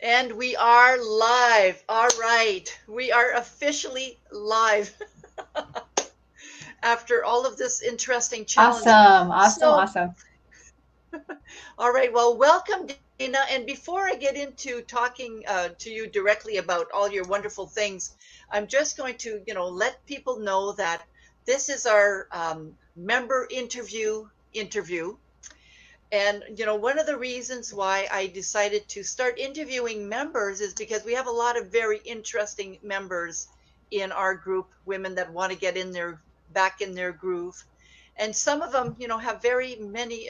And we are live. All right. We are officially live after all of this interesting challenge. Awesome, awesome, So, awesome. all right. Well, welcome, Dana. And before I get into talking to you directly about all your wonderful things, I'm just going to, let people know that this is our member interview. And, one of the reasons why I decided to start interviewing members is because we have a lot of very interesting members in our group, women that want to get back in their groove. And some of them, have very many,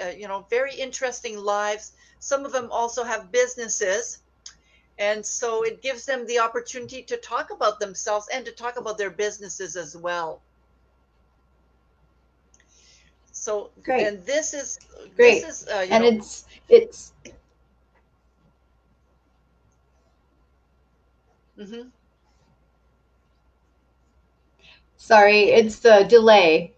very interesting lives. Some of them also have businesses. And so it gives them the opportunity to talk about themselves and to talk about their businesses as well. So, Great, and this great. is, And it's mhm. sorry, it's the delay.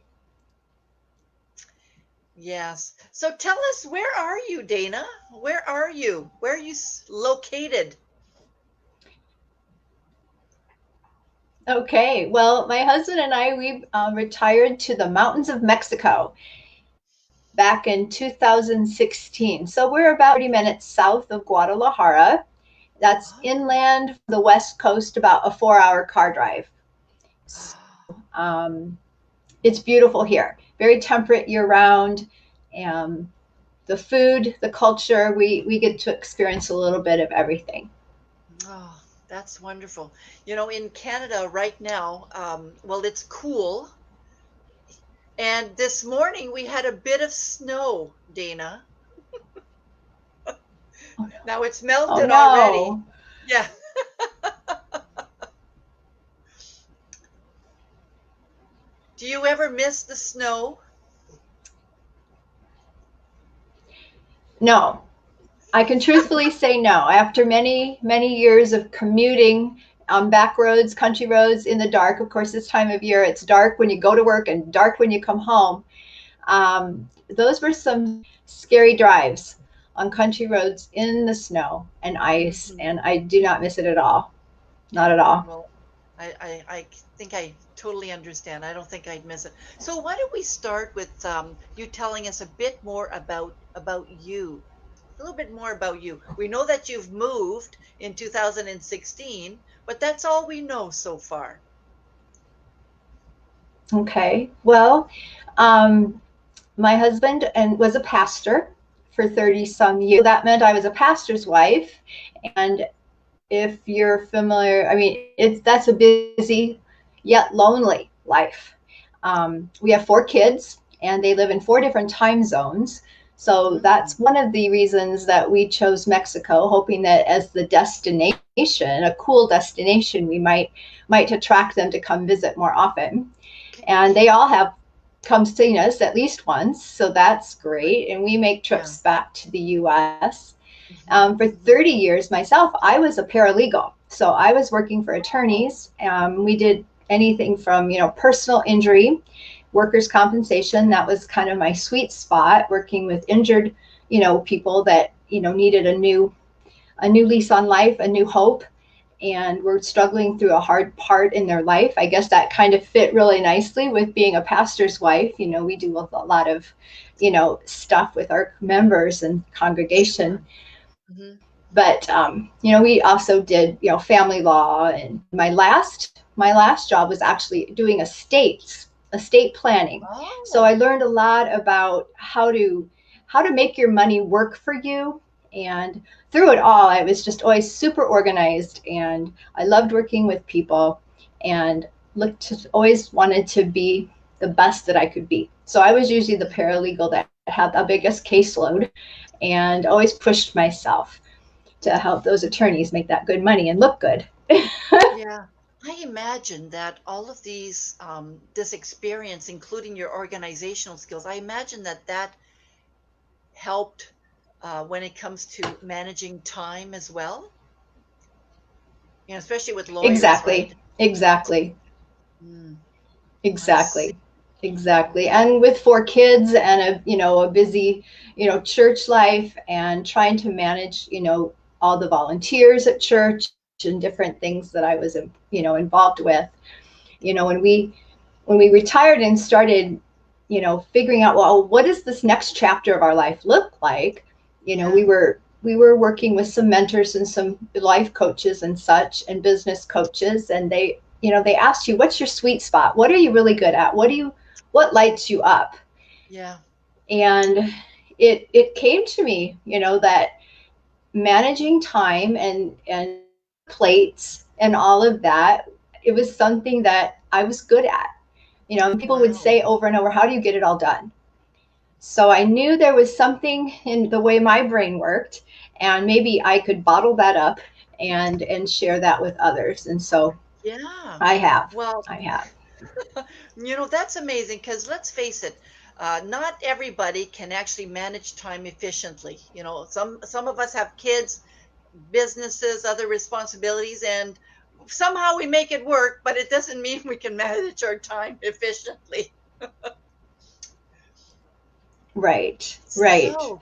Yes. So tell us, where are you, Dana? Where are you? Where are you located? Okay, well, my husband and I we retired to the mountains of Mexico back in 2016. So we're about 30 minutes south of Guadalajara. That's Oh, inland from the west coast, about a 4-hour car drive. Um, it's beautiful here, very temperate year round. Um, the food, the culture, we get to experience a little bit of everything. oh, that's wonderful. In Canada right now, well, it's cool. And this morning we had a bit of snow, Dana. Oh no. Now it's Oh melted already. no. Yeah. Do you ever miss the snow? No. I can truthfully say no. After many, many years of commuting on back roads, country roads in the dark, of course, this time of year, it's dark when you go to work and dark when you come home. Those were some scary drives on country roads in the snow and ice, Hmm. and I do not miss it at all. Not at all. Well, I think I totally understand. I don't think I'd miss it. So why don't we start with you telling us a bit more about you, a little bit more about you. We know that you've moved in 2016, but that's all we know so far. Okay. Well, um, my husband and was a pastor for 30 some years. That meant I was a pastor's wife. And if you're familiar, I mean, that's a busy yet lonely life. We have 4 kids and they live in 4 different time zones. So Mm, that's one of the reasons that we chose Mexico, hoping that as the destination, a cool destination, we might attract them to come visit more often. And they all have come seen us at least once, so that's good. great. And we make Yeah. trips back to the U.S. Hmm. For Hmm. 30 years myself, I was a paralegal, so I was working for Oh, attorneys. We did anything from personal injury, workers' compensation. That was kind of my sweet spot, working with injured people that needed a new lease on life, a new hope, and were struggling through a hard part in their life. I guess that kind of fit really nicely with being a pastor's wife. We do a lot of, stuff with our members and congregation. sure. Hmm. But we also did, family law. And my last job was actually doing estate planning. So I Oh, learned a lot about how to make your money work for you. And through it all, I was just always super organized, and I loved working with people, and always wanted to be the best that I could be. So I was usually the hmm, paralegal that had the biggest caseload, and always pushed myself to help those attorneys make that good money and look good. yeah. I imagine that all of this experience, including your organizational skills, I imagine that helped when it comes to managing time as well. Especially with lawyers, right? Exactly. Exactly. Mm, I see. Exactly. Exactly. And with 4 kids and a busy church life, and trying to manage all the volunteers at church and different things that I was, involved with. When we retired and started, figuring out, well, what does this next chapter of our life look like? Yeah. We were working with some mentors and some life coaches and such, and business coaches, and they asked you, what's your sweet spot? What are you really good at? What lights you up? Yeah. And it came to me, that managing time and plates and all of that, it was something that I was good at. And people would Wow. say over and over, how do you get it all done? So I knew there was something in the way my brain worked, and maybe I could bottle that up and share that with others. And so Yeah. I have. Well, I have. that's amazing because let's face it, not everybody can actually manage time efficiently. Some of us have kids, businesses, other responsibilities, and somehow we make it work, but it doesn't mean we can manage our time efficiently. Right. Right. So,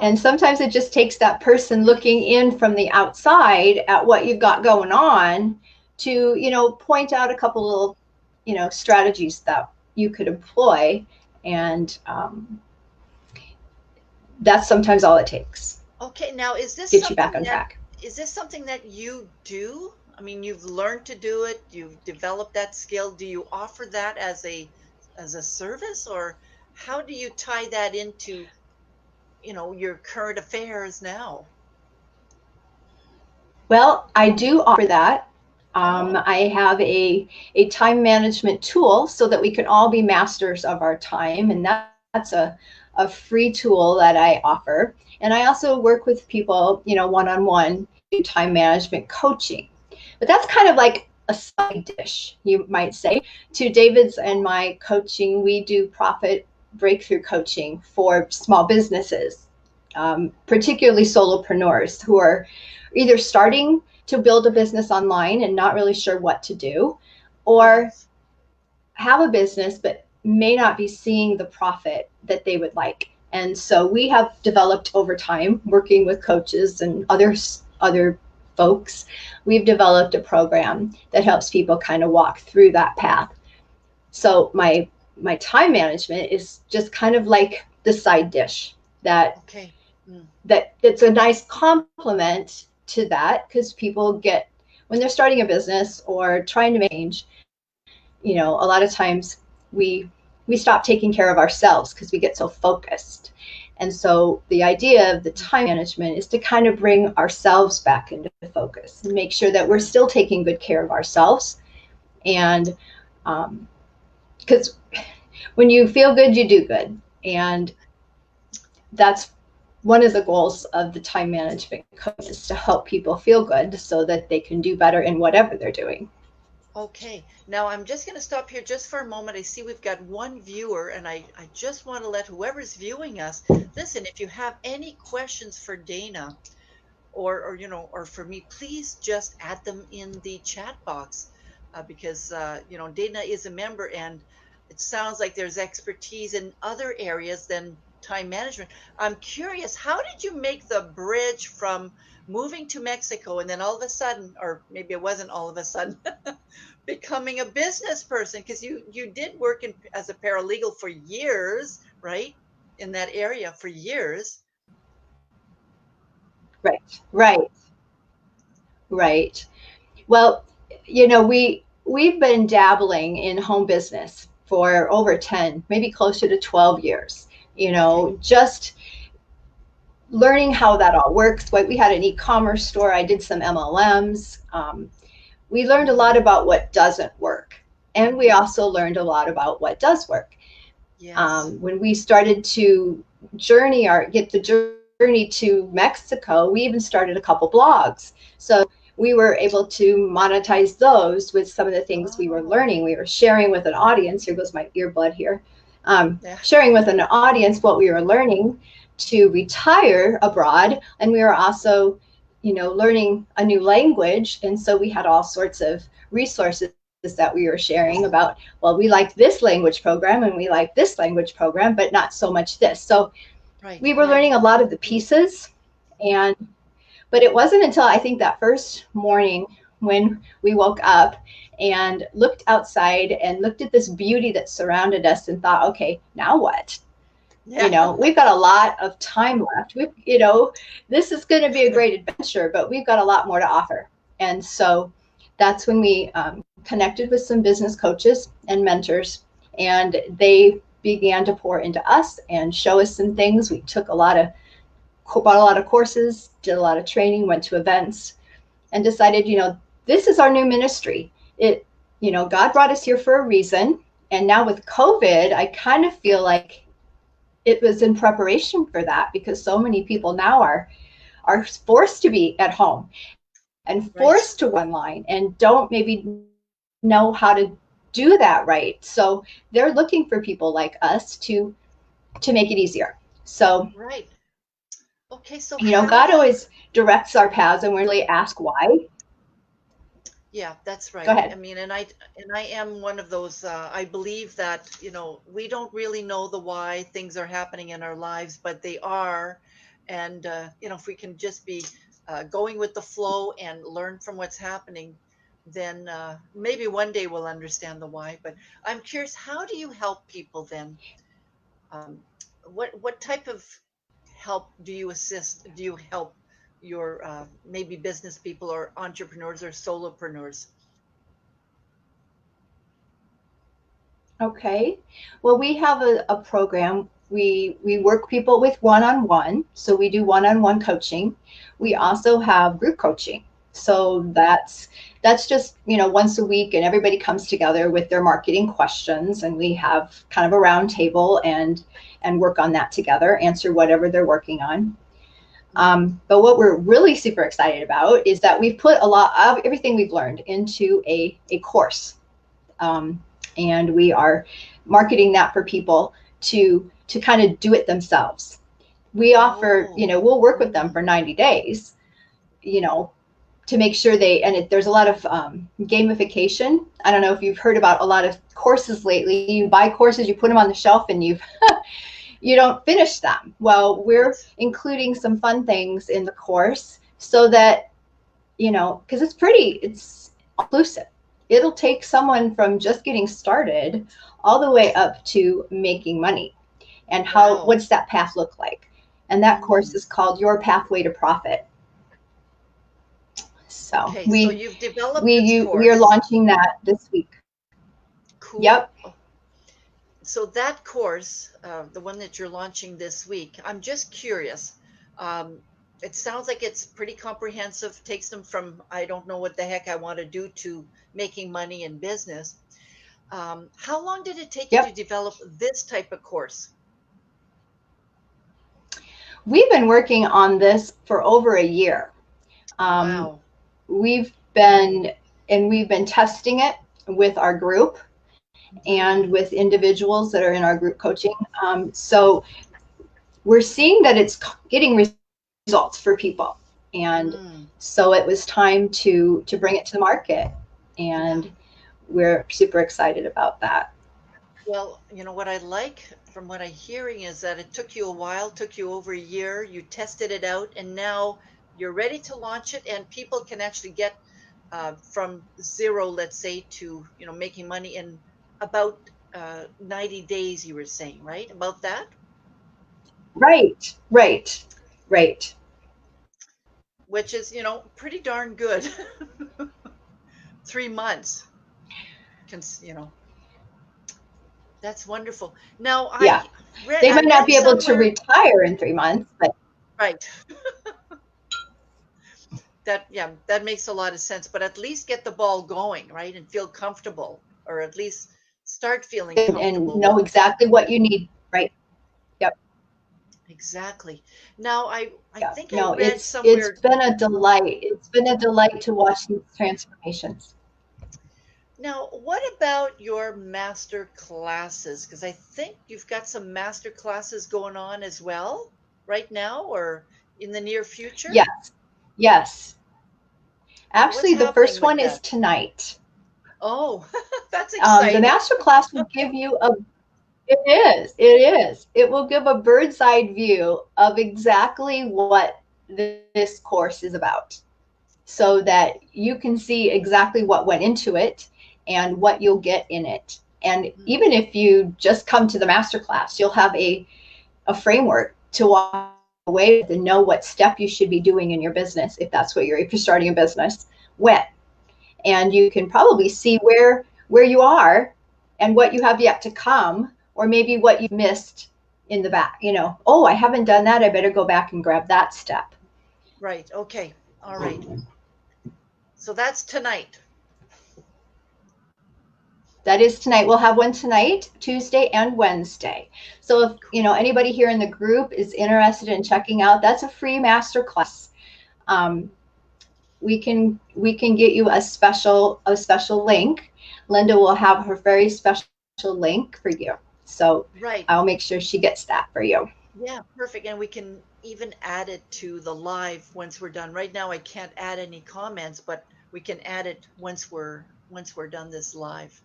And oh, sometimes it just takes that person looking in from the outside at what you've got going on to, point out a couple little, strategies that you could employ. And that's sometimes all it takes okay. Now, to get you back on track. is this something that you do? I mean, you've learned to do it, you've developed that skill. Do you offer that as a service, or how do you tie that into, your current affairs now? Well, I do offer that. Oh, I have a time management tool so that we can all be masters of our time. And that's a free tool that I offer. And I also work with people, one-on-one, do time management coaching. But that's kind of like a side dish, you might say. To David's and my coaching, we do profit breakthrough coaching for small businesses, particularly solopreneurs who are either starting to build a business online and not really sure what to do, or yes. have a business but may not be seeing the profit that they would like. And so we have developed over time, working with coaches and other folks, we've developed a program that helps people kind of walk through that path. So my time management is just kind of like the side dish that Okay. Mm, that it's a nice complement to that, because people get, when they're starting a business or trying to make change, a lot of times we stop taking care of ourselves because we get so focused. And so the idea of the mm, time management is to kind of bring ourselves back into focus and make sure that we're still taking good care of ourselves. And because when you feel good, you do good. And that's one of the goals of the time management coach, is to help people feel good so that they can do better in whatever they're doing. okay. Now I'm just going to stop here just for a moment. I see we've got one viewer, and I just want to let whoever's viewing us listen. If you have any questions for Dana, or for me, please just add them in the chat box, because Dana is a member, and it sounds like there's expertise in other areas than time management. I'm curious, how did you make the bridge from moving to Mexico and then all of a sudden, or maybe it wasn't all of a sudden, becoming a business person? Because you did work as a paralegal for years, right? In that area for years. Right, right, right. Well, we've been dabbling in home business for over 10, maybe closer to 12 years. Okay. Just learning how that all works. Like, we had an e-commerce store. I did some MLMs. We learned a lot Mm, about what doesn't work, and we also learned a lot about what does work. yes. When we started to get the journey to Mexico, we even started a couple blogs. So we were able to monetize those with some of the things we were Oh, learning. We were sharing with an audience. Here goes my earbud here. yeah. Sharing with an audience what we were learning to retire abroad. And we were also, learning a new language. And so we had all sorts of resources that we were sharing about, well, we like this language program and we like this language program, but not so much this. So Right, we were right. learning a lot of the pieces. And But it wasn't until I think that first morning when we woke up and looked outside and looked at this beauty that surrounded us and thought, okay, now what? Yeah. We've got a lot of time left. This is going to be a great adventure, but we've got a lot more to offer. And so that's when we connected with some business coaches and mentors, and they began to pour into us and show us some things. We bought a lot of courses, did a lot of training, went to events, and decided, this is our new ministry. God brought us here for a reason. And now with COVID, I kind of feel like it was in preparation for that, because so many people now are forced to be at home and Right. forced to online and don't maybe know how to do that right. So they're looking for people like us to make it easier. So, Right. Okay, so how God do you always directs our paths, and we really ask why. Yeah, that's Go right. I ahead. mean, and I am one of those. I believe that we don't really know the why things are happening in our lives, but they are, and if we can just be going with the flow and learn from what's happening, then maybe one day we'll understand the why. But I'm curious, how do you help people then? Um, what type of help do you assist? Do you help your maybe business people or entrepreneurs or solopreneurs? Okay. Well, we have a program. We work people with one-on-one. So we do one-on-one coaching. We also have group coaching. So that's just, once a week, and everybody comes together with their marketing questions, and we have kind of a round table and work on that together, answer whatever they're working on. Mhm. But what we're really super excited about is that we've put a lot of everything we've learned into a course, um, and we are marketing that for people to kind of do it themselves. We offer, Oh, we'll work with them mm, for 90 days, you know, to make sure there's a lot of gamification. I don't know if you've heard about a lot of courses lately. You buy courses, you put them on the shelf, and you don't finish them. Well, we're right. including some fun things in the course so that, because it's inclusive. It'll take someone from just getting started all the way up to making money. And Wow. what's that path look like? And that course Mm. is called Your Pathway to Profit. So Okay, so we you've developed we this you we are course. launching that this week. Cool. Yep. Oh, so that course, the one that you're launching this week, I'm just curious. Um, it sounds like it's pretty comprehensive, takes them from I don't know what the heck I want to do to making money in business. How long did it take you to Yep. develop this type of course? We've been working on this for over a year. Um, Wow. we've been testing it with our group and Mm, with individuals that are in our group coaching. So we're seeing that it's getting results for people, and mm, so it was time to bring it to the market, yeah. and we're super excited about that. Well, what I like from what I'm hearing is that it took you a while, took you over a year, you tested it out, and now you're ready to launch it, and people can actually get from zero, let's say, to making money in about 90 days. You were saying, right, about that, Right, right, right. which is pretty darn good. 3 months, that's wonderful. Now Yeah, read they I might not read be able to somewhere, retire in 3 months, but right. That, yeah, that makes a lot of sense, but at least get the ball going, right? And feel comfortable, or at least start feeling and comfortable with know exactly what you need. Right. Yep. exactly. Now I Yeah. think I No, read it's somewhere. been a delight. It's been a delight to watch these transformations. Now, what about your master classes? Because I think you've got some master classes going on as well right now or in the near future. Yes. Yes. What's Actually, the happening first with one is that? tonight. Oh, that's The exciting. master class will give you a it is. It is. It will give a bird's eye view of exactly what this course is about, so that you can see exactly what went into it and what you'll get in it. And even if you just come to the masterclass, you'll have a framework to walk away with and know what step you should be doing in your business, if that's what if you're starting a business, when. And you can probably see where you are and what you have yet to come, or maybe what you missed in the back. Oh, I haven't done that. I better go back and grab that step. Right. Okay. All right. So that's tonight. That is tonight. We'll have one tonight, Tuesday and Wednesday. So if anybody here in the group is interested in checking out, that's a free masterclass. We can get you a special link. Linda will have her very special link for you. So Right. I'll make sure she gets that for you. Yeah, perfect. And we can even add it to the live once we're done. Right now I can't add any comments, but we can add it once we're done this live.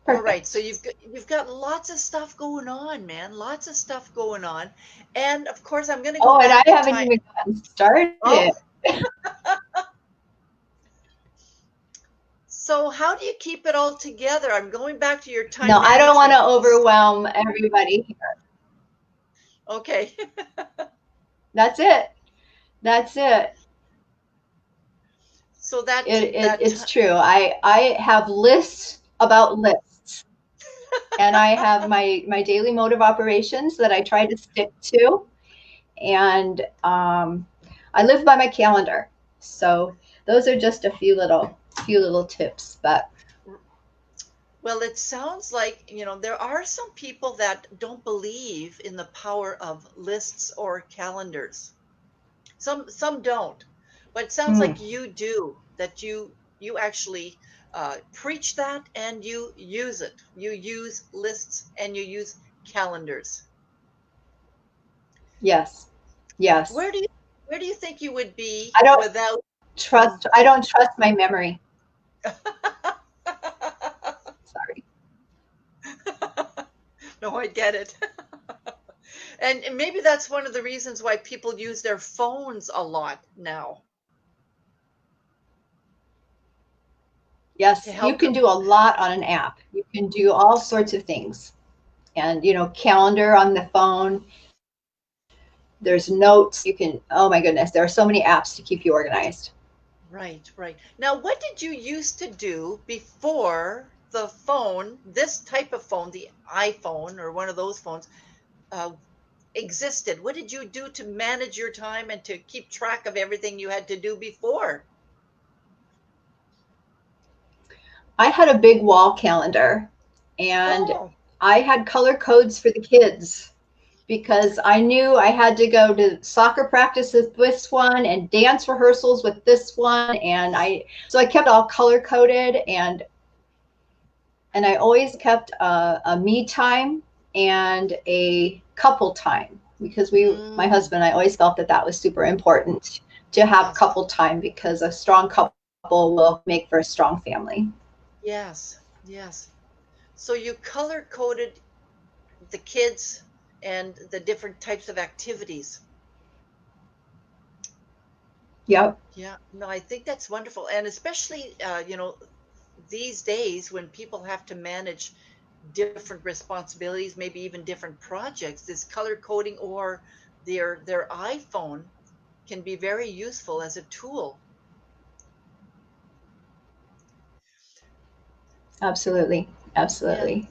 All right, so Perfect. you've got lots of stuff going on, man. Lots of stuff going on. And of course I'm going to go Oh, and I back to haven't time. even gotten started. Oh, so how do you keep it all together? I'm going back to your No, time I don't want management to piece. overwhelm everybody here. Okay. That's it. That's it. So It's true. I have lists about lists, and I have my daily mode of operations that I try to stick to, and I live by my calendar. So those are just a few little tips. But well, it sounds like, there are some people that don't believe in the power of lists or calendars. Some don't, but it sounds hmm, like you do, that you actually preach that and you use it. You use lists and you use calendars. yes, yes. Where do you where do you think you would be I don't without? I don't trust my memory. Sorry. No, I get it. And maybe that's one of the reasons why people use their phones a lot now to Yes, you help can them. do a lot on an app. You can do all sorts of things. And calendar on the phone. There's notes. You can, oh my goodness, there are so many apps to keep you organized. Right, right. Now, what did you used to do before the phone, this type of phone, the iPhone or one of those phones, uh, existed? What did you do to manage your time and to keep track of everything you had to do before? I had a big wall calendar, and Oh, I had color codes for the kids because I knew I had to go to soccer practice with this one and dance rehearsals with this one. And so I kept all color coded, and I always kept a me time and a couple time, because my mm, husband and I always felt that was super important to have yes, couple time, because a strong couple will make for a strong family. yes, yes. So you color coded the kids and the different types of activities. Yep. Yeah, no, I think that's wonderful. And especially, these days when people have to manage different responsibilities, maybe even different projects, this color coding or their iPhone can be very useful as a tool. Absolutely. Yeah. Absolutely.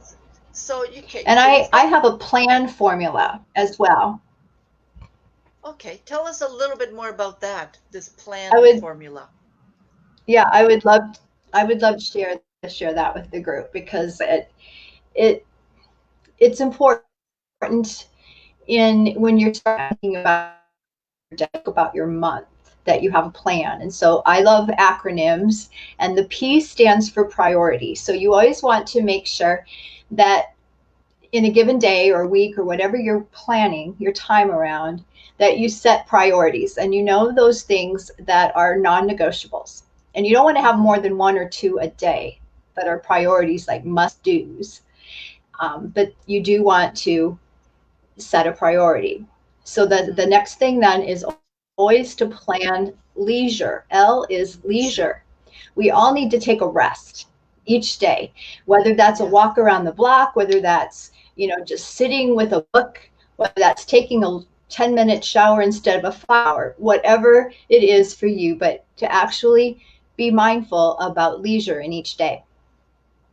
So you can, And so you've I got, have a plan formula as well. okay, tell us a little bit more about that, this I plan would, formula. yeah, I would love to share that with the group, because it it's important in when you're talking about your month, that you have a plan. And so I love acronyms, and the P stands for priority. So you always want to make sure that in a given day or week or whatever you're planning your time around, that you set priorities and those things that are non-negotiables. And you don't want to have more Hmm. than one or two a day that are priorities, like must do's. But you do want to set a priority. So the Mm-hmm. next thing then is always to plan leisure. L is Leisure. leisure. We all need to take a rest each day, whether that's a Yes. walk around the block, whether that's, just sitting with a book, whether that's taking a 10-minute shower instead of a 5 hour, whatever it is for you, but to actually be mindful about leisure in each day.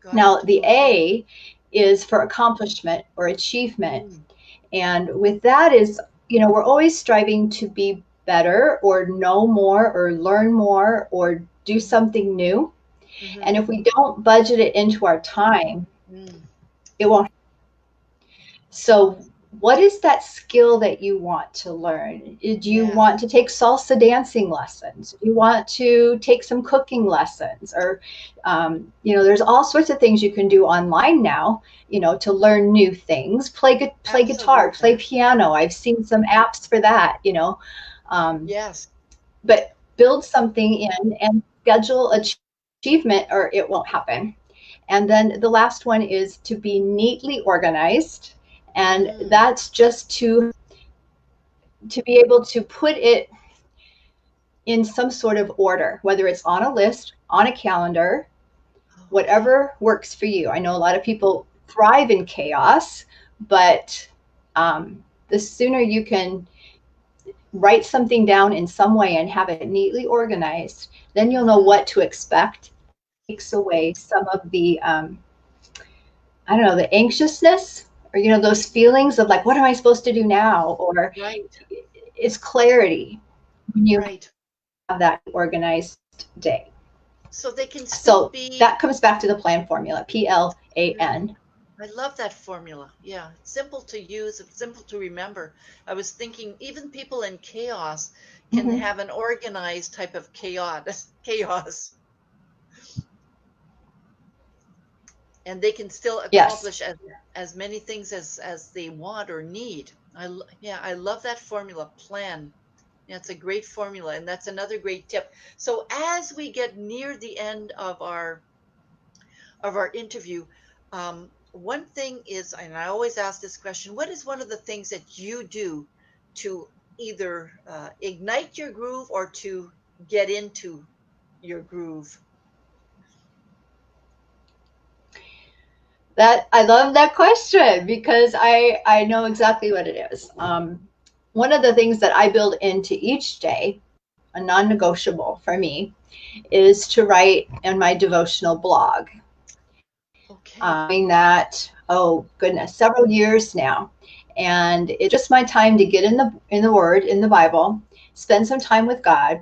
Got Now, it. the Okay. A is for accomplishment or achievement. Mm, And with that is, we're always striving to be better or know more or learn more or do mm, something new. mm-hmm. And if we don't budget it into our time, Mm, it won't. So, what is that skill that you want to learn? Do you yeah. want to take salsa dancing lessons? Do you want to take some cooking lessons? Or, there's all sorts of things you can do online now, to learn new things. Play guitar, play Absolutely. piano. I've seen some apps for that, um, Yes. but build something in and schedule achievement or it won't happen. And then the last one is to be neatly organized. And Mm. that's just to be able to put it in some sort of order, whether it's on a list, on a calendar, Okay. whatever works for you. I know a lot of people thrive in chaos, but the sooner you can write something down in some way and have it neatly organized, then you'll know Mm-hmm. what to expect. Takes away some of the I don't know, the anxiousness or, those feelings of like, what am I supposed to do now? Or Right. it's clarity when you Right. have that organized day. So they can still So be. that comes back to the plan formula, Right. PLAN. I love that formula. Yeah. It's simple to use. It's simple to remember. I was thinking even people in chaos can Mm-hmm. have an organized type of chaos. Chaos. And they can still Yes. accomplish as many things as they want or need. Yeah, I love that formula plan. Yeah, it's a great formula, and that's another great tip. So as we get near the end of our interview, one thing is, and I always ask this question: what is one of the things that you do to either ignite your groove or to get into your groove? That I love that question because I know exactly what it is. One of the things that I build into each day, a non-negotiable for me, is to write in my devotional blog. Okay. Doing that, oh goodness, several years now. And it's just my time to get in the Word, in the Bible, spend some time with God.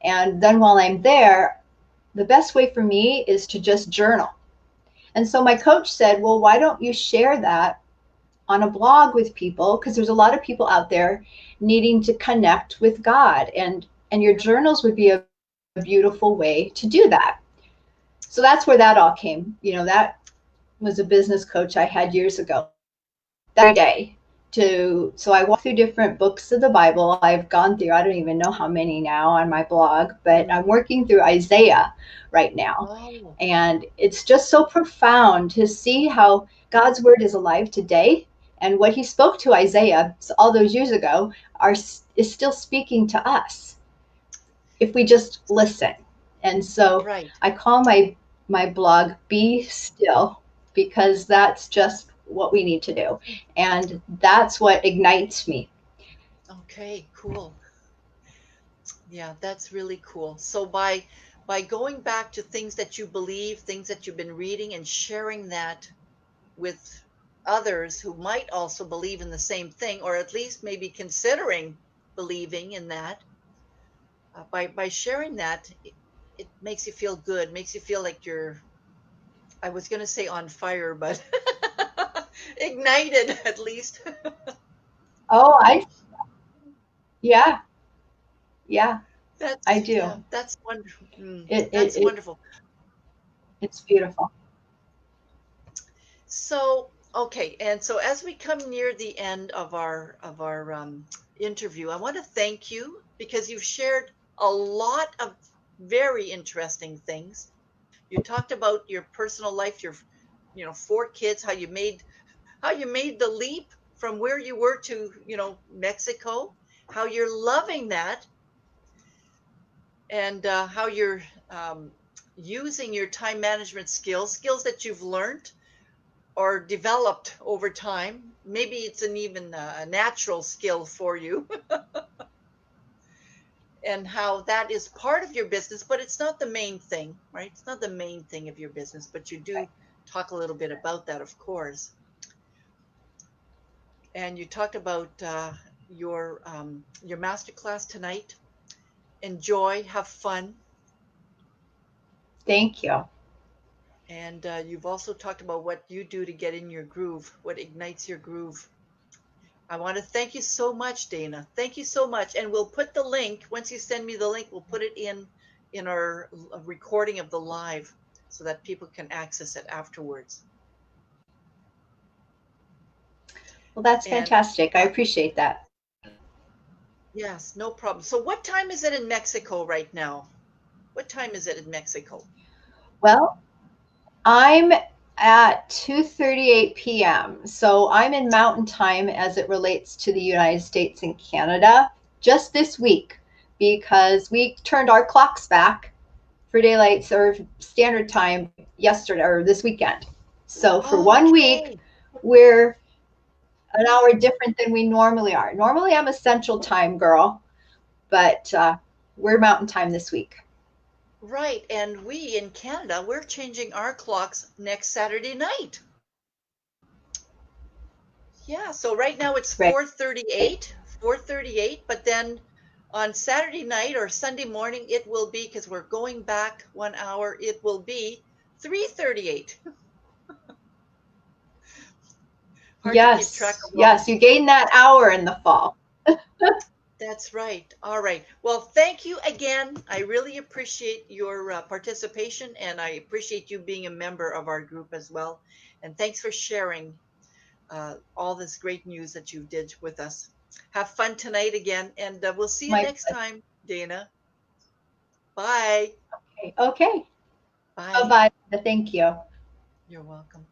And then while I'm there, the best way for me is to just journal. And so my coach said, well, why don't you share that on a blog with people? Because there's a lot of people out there needing to connect with God. And your journals would be a beautiful way to do that. So that's where that all came. That was a business coach I had years ago. That day so I walk through different books of the Bible. I've gone through, I don't even know how many now on my blog, but I'm Mm. working through Isaiah right now. Oh, And it's just so profound to see how God's word is alive today, and what he spoke to Isaiah all those years ago is still speaking to us if we just listen. And so right. I call my blog Be Still, because that's just what we need to do. And that's what ignites me. Okay, cool. Yeah, that's really cool. So by going back to things that you believe, things that you've been reading and sharing that with others who might also believe in the same thing or at least maybe considering believing in that, by sharing that, it makes you feel good, makes you feel like you're, I was going to say on fire, but ignited at least. Oh, yeah, yeah, I Yeah, do. that's wonderful. It, it, That's it wonderful. it's beautiful. So, okay, and so as we come near the end of our interview, I want to thank you because you've shared a lot of very interesting things. You talked about your personal life, your 4 kids, how you made the leap from where you were to, Mexico, how you're loving that, and how you're using your time management skills that you've learned or developed over time. Maybe it's an even a natural skill for you, and how that is part of your business, but it's not the main thing, right? It's not the main thing of your business, but you do talk a little bit about that, of course. And you talked about your masterclass tonight. Enjoy, have fun, Thank you. and you've also talked about what you do to get in your groove, what ignites your groove. I want to thank you so much, Dana. Thank you so much, and we'll put the link. Once you send me the link, we'll put it in our recording of the live so that people can access it afterwards. Well, that's And fantastic. I appreciate that. yes, no problem. So what time is it in Mexico right now? What time is it in Mexico? Well, I'm at 2:38 p.m. So I'm in Mountain Time as it relates to the United States and Canada just this week because we turned our clocks back for daylight or standard time yesterday or this weekend. So for one week, Okay. we're an hour different than we normally are. Normally, I'm a Central Time girl, but we're Mountain Time this week. Right. And we in Canada, we're changing our clocks next Saturday night. Yeah, so right now it's Right. 4:38, 4:38, but then on Saturday night or Sunday morning it will be, because we're going back 1 hour, it will be 3:38. Hard to keep track Yes, of all yes, these. you gain that hour in the fall. That's right. All right. Well, thank you again. I really appreciate your participation, and I appreciate you being a member of our group as well. And thanks for sharing all this great news that you did with us. Have fun tonight again, and we'll see you My next time, Dana. Bye. pleasure. Okay. Bye. Bye-bye. Thank you. You're welcome.